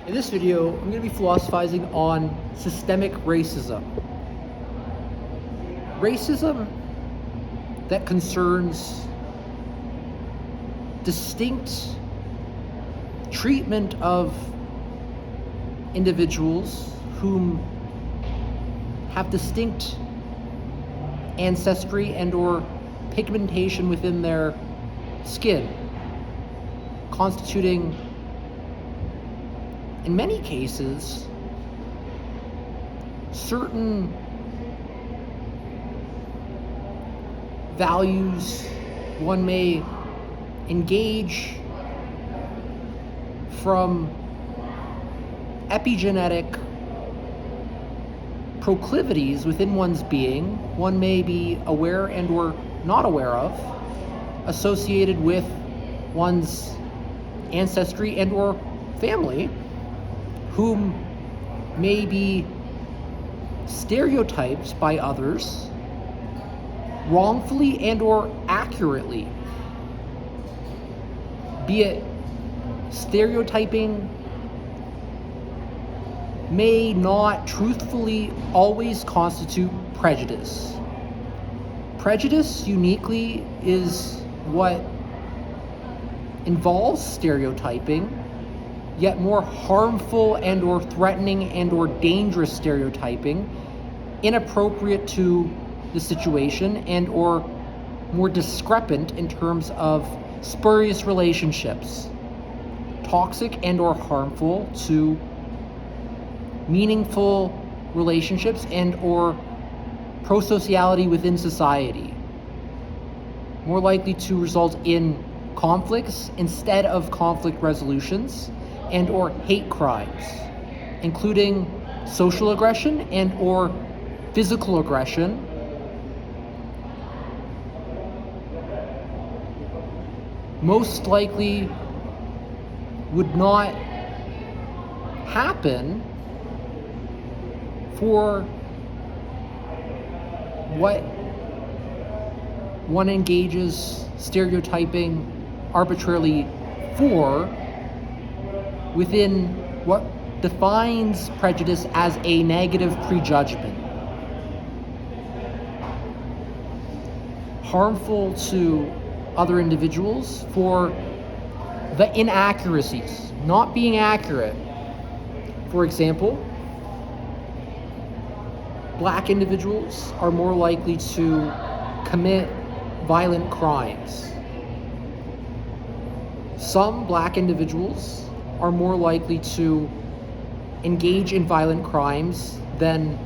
In this video, I'm going to be philosophizing on systemic racism. Racism that concerns distinct treatment of individuals whom have distinct ancestry and or pigmentation within their skin, constituting, in many cases, certain values one may engage from epigenetic proclivities within one's being, one may be aware and or not aware of, associated with one's ancestry and or family, whom may be stereotyped by others wrongfully and or accurately, be it stereotyping may not truthfully always constitute prejudice. Prejudice uniquely is what involves stereotyping, yet more harmful and or threatening and or dangerous stereotyping, inappropriate to the situation and or more discrepant in terms of spurious relationships, toxic and or harmful to meaningful relationships and or prosociality within society, more likely to result in conflicts instead of conflict resolutions and or hate crimes, including social aggression and or physical aggression, most likely would not happen for what one engages stereotyping arbitrarily for within what defines prejudice as a negative prejudgment, harmful to other individuals for the inaccuracies, not being accurate. For example, Black individuals are more likely to commit violent crimes. Some Black individuals are more likely to engage in violent crimes than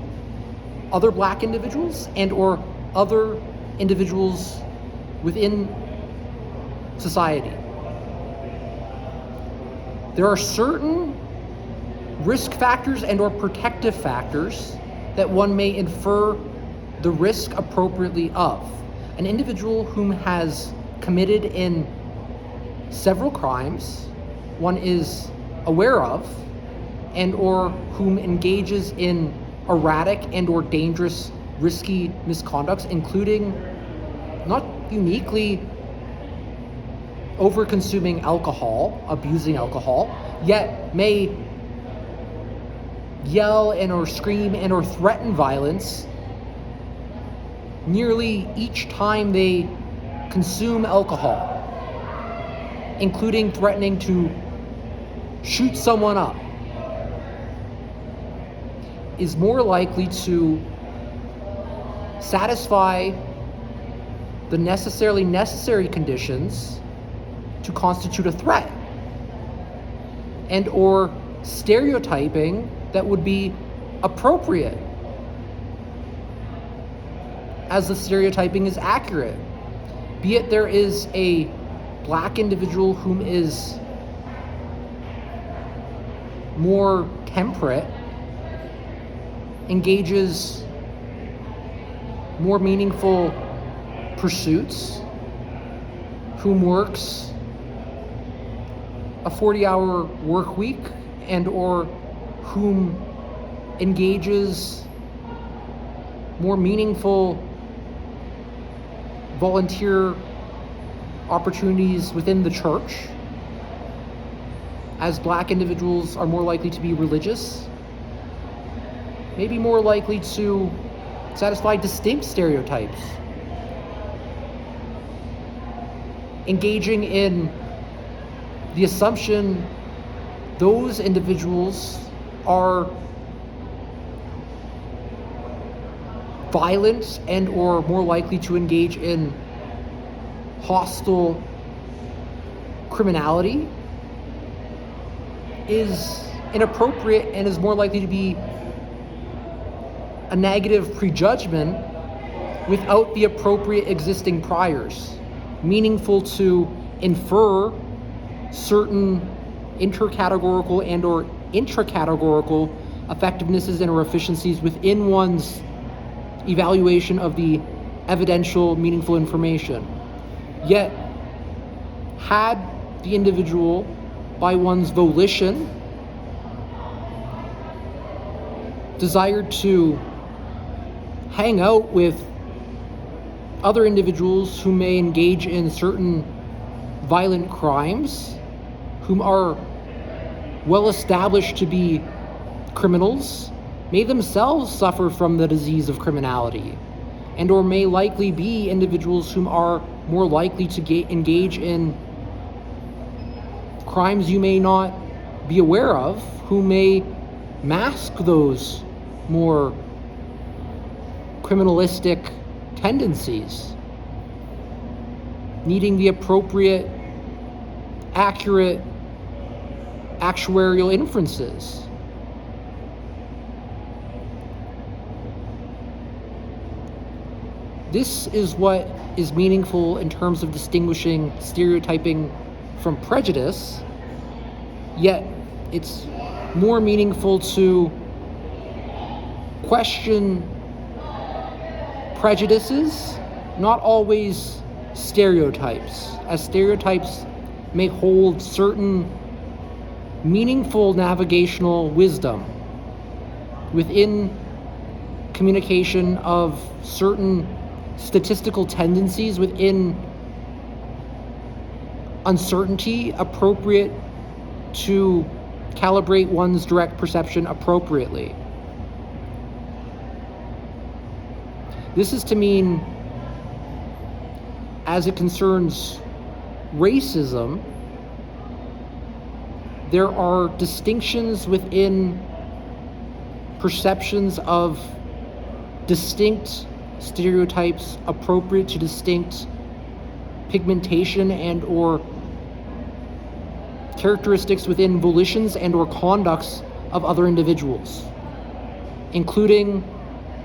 other Black individuals and or other individuals within society. There are certain risk factors and or protective factors that one may infer the risk appropriately of. An individual whom has committed in several crimes one is aware of and or whom engages in erratic and or dangerous risky misconducts, including not uniquely over-consuming alcohol, abusing alcohol, yet may yell and or scream and or threaten violence nearly each time they consume alcohol, including threatening to shoot someone up, is more likely to satisfy the necessary conditions to constitute a threat and or stereotyping that would be appropriate as the stereotyping is accurate. Be it there is a Black individual whom is more temperate, engages more meaningful pursuits, whom works a 40-hour work week and or whom engages more meaningful volunteer opportunities within the church, as black individuals are more likely to be religious, maybe more likely to satisfy distinct stereotypes, engaging in the assumption those individuals are violent and or more likely to engage in hostile criminality is inappropriate and is more likely to be a negative prejudgment without the appropriate existing priors, meaningful to infer certain intercategorical and or intracategorical effectivenesses and or efficiencies within one's evaluation of the evidential, meaningful information. Yet, had the individual, by one's volition, desired to hang out with other individuals who may engage in certain violent crimes, whom are well established to be criminals, may themselves suffer from the disease of criminality, and or may likely be individuals whom are more likely to engage in crimes you may not be aware of, who may mask those more criminalistic tendencies, needing the appropriate, accurate actuarial inferences. This is what is meaningful in terms of distinguishing stereotyping from prejudice, yet it's more meaningful to question prejudices, not always stereotypes, as stereotypes may hold certain meaningful navigational wisdom within communication of certain statistical tendencies within uncertainty appropriate to calibrate one's direct perception appropriately. This is to mean, as it concerns racism, there are distinctions within perceptions of distinct stereotypes appropriate to distinct pigmentation and or characteristics within volitions and or conducts of other individuals, including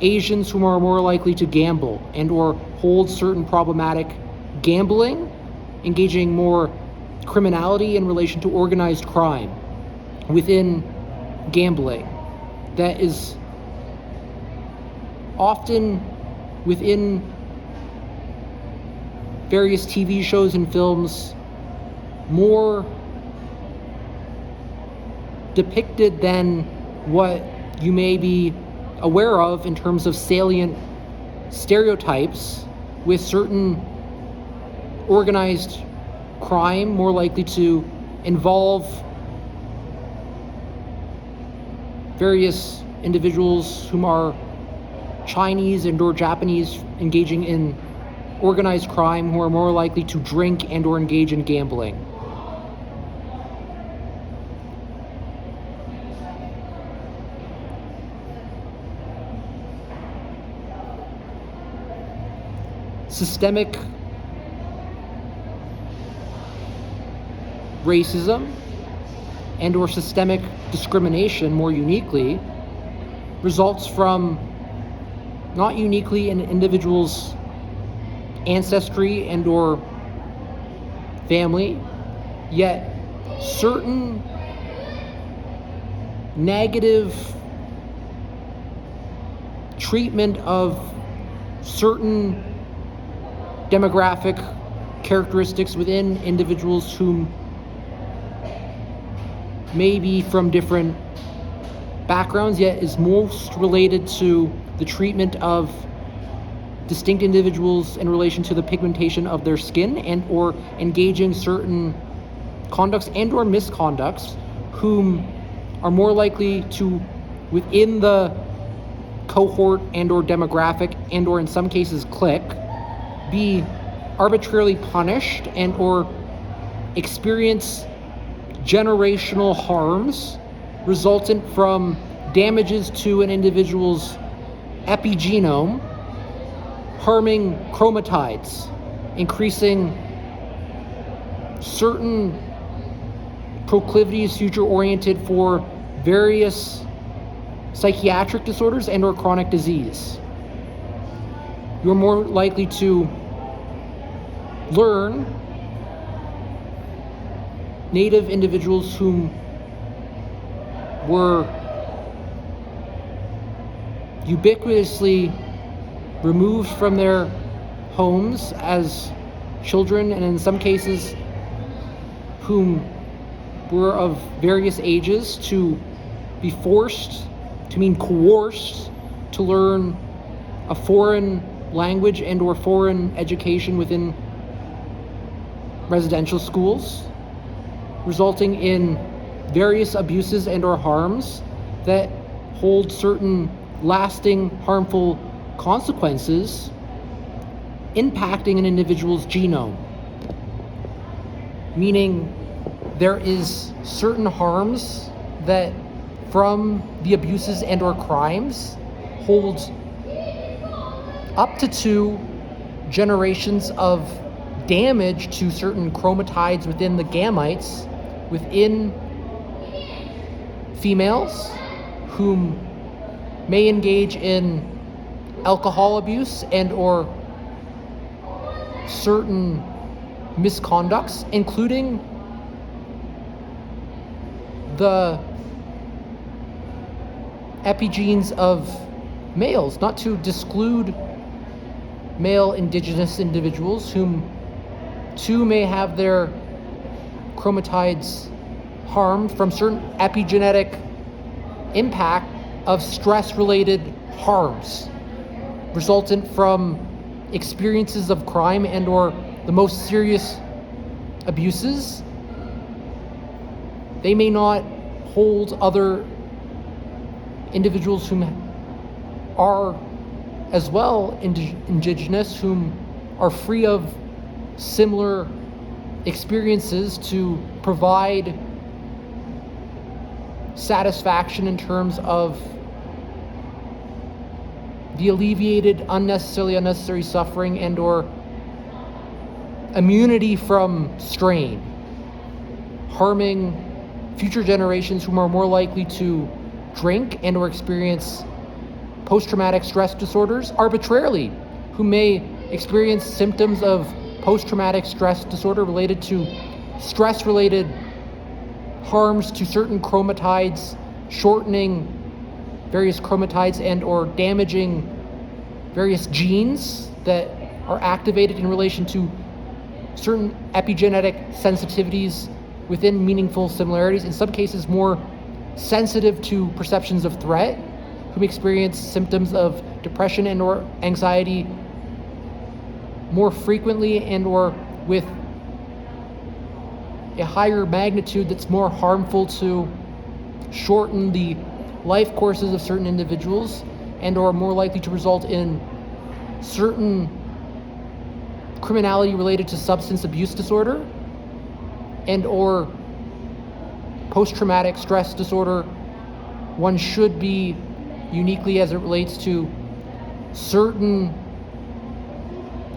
Asians whom are more likely to gamble and or hold certain problematic gambling, engaging more criminality in relation to organized crime within gambling that is often within various TV shows and films more depicted than what you may be aware of in terms of salient stereotypes, with certain organized crime more likely to involve various individuals whom are Chinese and or Japanese engaging in organized crime, who are more likely to drink and or engage in gambling. Systemic racism and or systemic discrimination, more uniquely, results from not uniquely an individual's ancestry and or family, yet certain negative treatment of certain demographic characteristics within individuals whom may be from different backgrounds, yet is most related to the treatment of distinct individuals in relation to the pigmentation of their skin and or engaging certain conducts and or misconducts whom are more likely to, within the cohort and or demographic and or in some cases clique, be arbitrarily punished and or experience generational harms resultant from damages to an individual's epigenome, harming chromatides, increasing certain proclivities future-oriented for various psychiatric disorders and or chronic disease. You're more likely to learn Native individuals whom were ubiquitously removed from their homes as children, and in some cases whom were of various ages, to be forced, to mean coerced, to learn a foreign language and or foreign education within residential schools, resulting in various abuses and or harms that hold certain lasting harmful consequences impacting an individual's genome. Meaning there is certain harms that from the abuses and or crimes hold up to 2 generations of damage to certain chromatides within the gametes within females whom may engage in alcohol abuse and or certain misconducts, including the epigenes of males, not to exclude male indigenous individuals whom too may have their chromatides harmed from certain epigenetic impact of stress-related harms resultant from experiences of crime and or the most serious abuses. They may not hold other individuals whom are as well indigenous, whom are free of similar experiences to provide satisfaction in terms of the alleviated unnecessary suffering and or immunity from strain, harming future generations whom are more likely to drink and or experience post-traumatic stress disorders arbitrarily, who may experience symptoms of post-traumatic stress disorder related to stress-related harms to certain chromatides, shortening various chromatides and or damaging various genes that are activated in relation to certain epigenetic sensitivities within meaningful similarities, in some cases more sensitive to perceptions of threat, who experience symptoms of depression and or anxiety more frequently and or with a higher magnitude that's more harmful to shorten the life courses of certain individuals and or more likely to result in certain criminality related to substance abuse disorder and or post-traumatic stress disorder. One should be uniquely as it relates to certain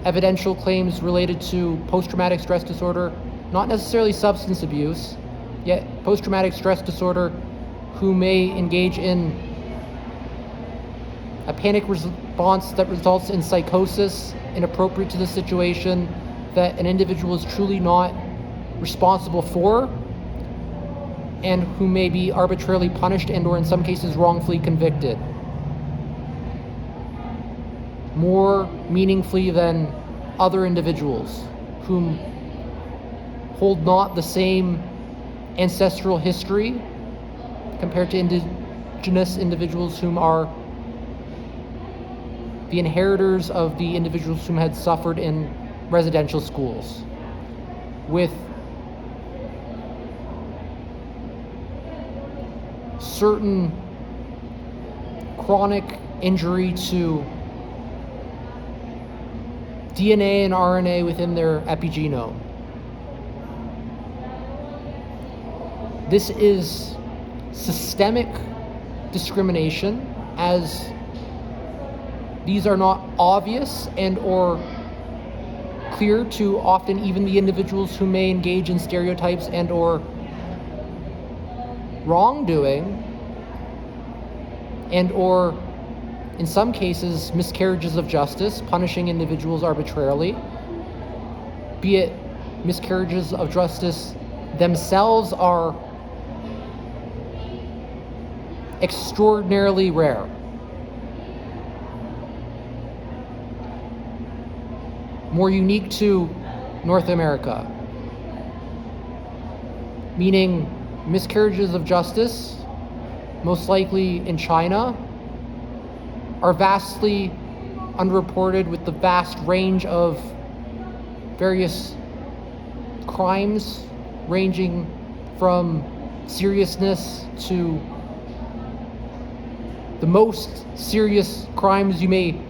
evidential claims related to post-traumatic stress disorder, not necessarily substance abuse, yet post-traumatic stress disorder, who may engage in a panic response that results in psychosis inappropriate to the situation that an individual is truly not responsible for, and who may be arbitrarily punished and or in some cases wrongfully convicted, more meaningfully than other individuals whom hold not the same ancestral history compared to indigenous individuals whom are the inheritors of the individuals whom had suffered in residential schools, with certain chronic injury to DNA and RNA within their epigenome. This is systemic discrimination, as these are not obvious and or clear to often even the individuals who may engage in stereotypes and or wrongdoing and or in some cases miscarriages of justice, punishing individuals arbitrarily, be it miscarriages of justice themselves are extraordinarily rare. More unique to North America, meaning miscarriages of justice, most likely in China, are vastly underreported, with the vast range of various crimes ranging from seriousness to the most serious crimes you may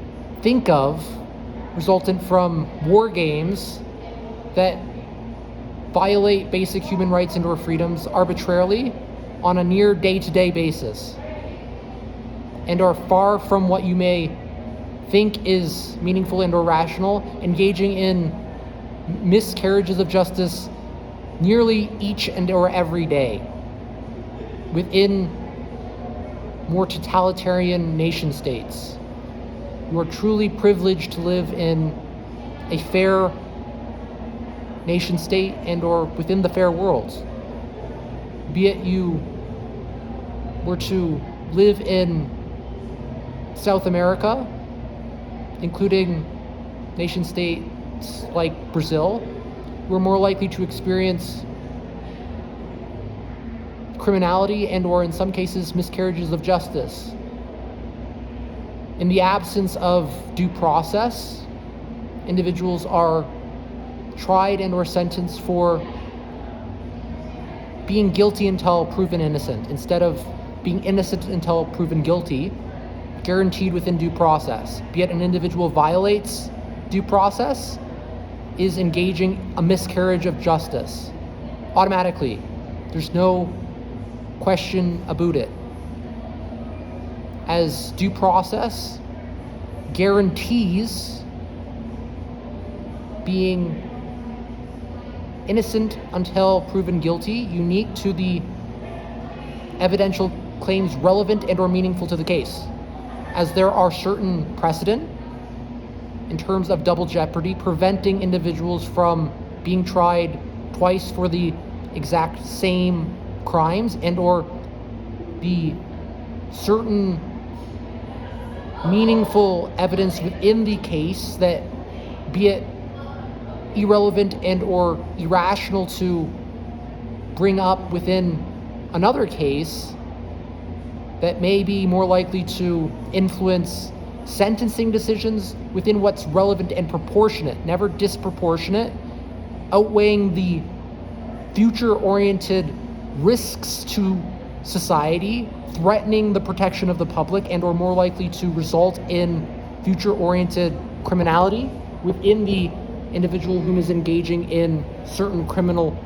think of, resultant from war games that violate basic human rights and or freedoms arbitrarily on a near day-to-day basis, and are far from what you may think is meaningful and or rational, engaging in miscarriages of justice nearly each and or every day within more totalitarian nation states. You are truly privileged to live in a fair nation state and or within the fair world. Be it you were to live in South America, including nation states like Brazil, we're more likely to experience criminality and or in some cases miscarriages of justice. In the absence of due process, individuals are tried and or sentenced for being guilty until proven innocent, instead of being innocent until proven guilty, guaranteed within due process. Be it an individual violates due process, is engaging a miscarriage of justice automatically. There's no question about it, as due process guarantees being innocent until proven guilty, unique to the evidential claims relevant and or meaningful to the case, as there are certain precedent in terms of double jeopardy preventing individuals from being tried twice for the exact same crimes and or the certain meaningful evidence within the case that, be it irrelevant and or irrational to bring up within another case, that may be more likely to influence sentencing decisions within what's relevant and proportionate, never disproportionate, outweighing the future-oriented risks to society, threatening the protection of the public, and or more likely to result in future-oriented criminality within the individual whom is engaging in certain criminal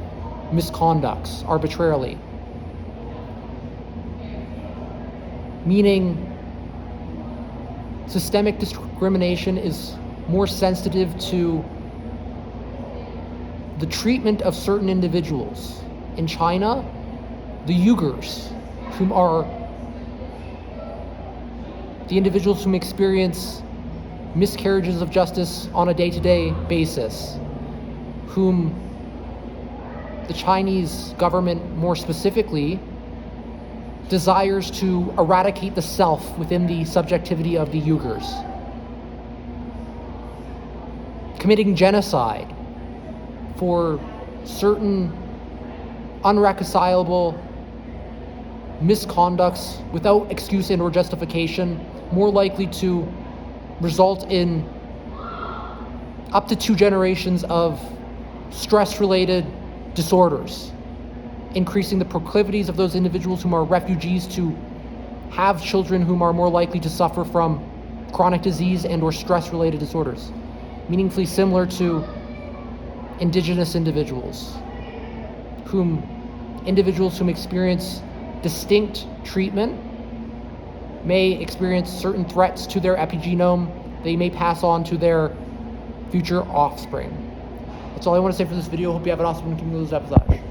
misconducts arbitrarily. Meaning, systemic discrimination is more sensitive to the treatment of certain individuals. In China, the Uyghurs, whom are the individuals whom experience miscarriages of justice on a day-to-day basis, whom the Chinese government more specifically desires to eradicate the self within the subjectivity of the Uyghurs, committing genocide for certain unreconcilable misconducts without excuse and or justification, more likely to result in up to 2 generations of stress-related disorders, increasing the proclivities of those individuals whom are refugees to have children whom are more likely to suffer from chronic disease and or stress-related disorders, meaningfully similar to indigenous individuals whom experience distinct treatment may experience certain threats to their epigenome they may pass on to their future offspring. That's all I want to say for this video. Hope you have an awesome one. Continue to lose episode.